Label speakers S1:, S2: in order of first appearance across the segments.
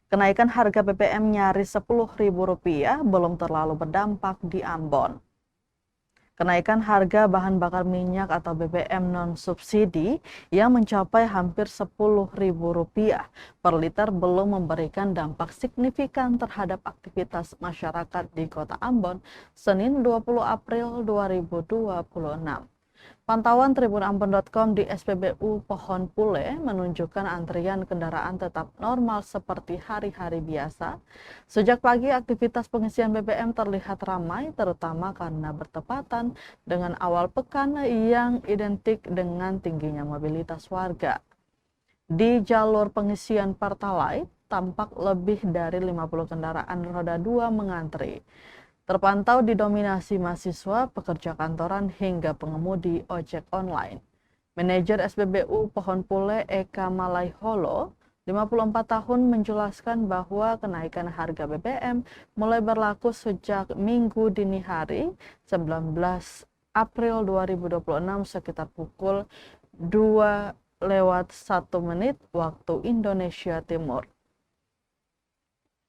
S1: Kenaikan harga BBM nyaris Rp10.000 belum terlalu berdampak di Ambon. Kenaikan harga bahan bakar minyak atau BBM non-subsidi yang mencapai hampir Rp10.000 per liter belum memberikan dampak signifikan terhadap aktivitas masyarakat di Kota Ambon, Senin 20 April 2026. Pantauan tribunambon.com di SPBU Pohon Pule menunjukkan antrian kendaraan tetap normal seperti hari-hari biasa. Sejak pagi, aktivitas pengisian BBM terlihat ramai, terutama karena bertepatan dengan awal pekan yang identik dengan tingginya mobilitas warga. Di jalur pengisian Pertalite, tampak lebih dari 50 kendaraan roda 2 mengantri. Terpantau didominasi mahasiswa, pekerja kantoran, hingga pengemudi ojek online. Manajer SPBU Pohon Pule Eka Malaiholo, 54 tahun, menjelaskan bahwa kenaikan harga BBM mulai berlaku sejak Minggu dini hari 19 April 2026 sekitar pukul 2:01 waktu Indonesia Timur.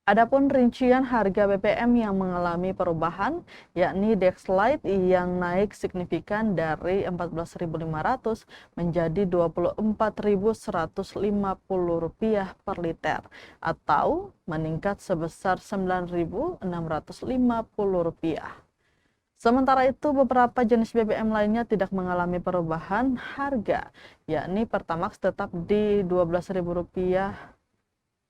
S1: Adapun rincian harga BBM yang mengalami perubahan, yakni Dexlite yang naik signifikan dari Rp14.500 menjadi Rp24.150 per liter, atau meningkat sebesar Rp9.650. Sementara itu, beberapa jenis BBM lainnya tidak mengalami perubahan harga, yakni Pertamax tetap di Rp12.000,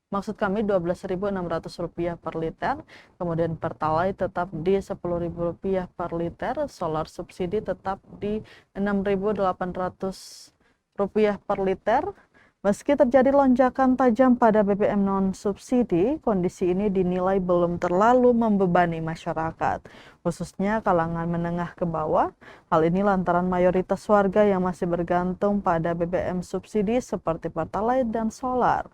S1: Rp12.600 per liter, kemudian Pertalite tetap di Rp10.000 per liter, solar subsidi tetap di Rp6.800 per liter. Meski terjadi lonjakan tajam pada BBM non-subsidi, kondisi ini dinilai belum terlalu membebani masyarakat, khususnya kalangan menengah ke bawah. Hal ini lantaran mayoritas warga yang masih bergantung pada BBM subsidi seperti Pertalite dan solar.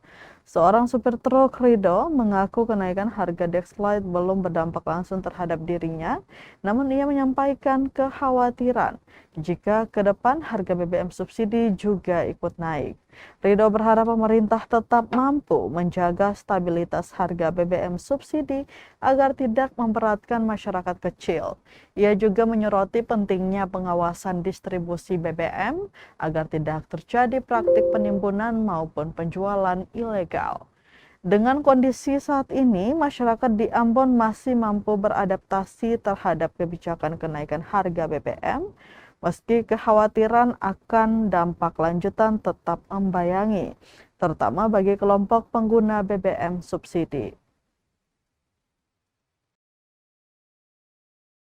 S1: Seorang supir truk, Rido, mengaku kenaikan harga Dexlite belum berdampak langsung terhadap dirinya, namun ia menyampaikan kekhawatiran jika ke depan harga BBM subsidi juga ikut naik. Rido berharap pemerintah tetap mampu menjaga stabilitas harga BBM subsidi agar tidak memberatkan masyarakat kecil. Ia juga menyoroti pentingnya pengawasan distribusi BBM agar tidak terjadi praktik penimbunan maupun penjualan ilegal. Dengan kondisi saat ini, masyarakat di Ambon masih mampu beradaptasi terhadap kebijakan kenaikan harga BBM, meski kekhawatiran akan dampak lanjutan tetap membayangi, terutama bagi kelompok pengguna BBM subsidi.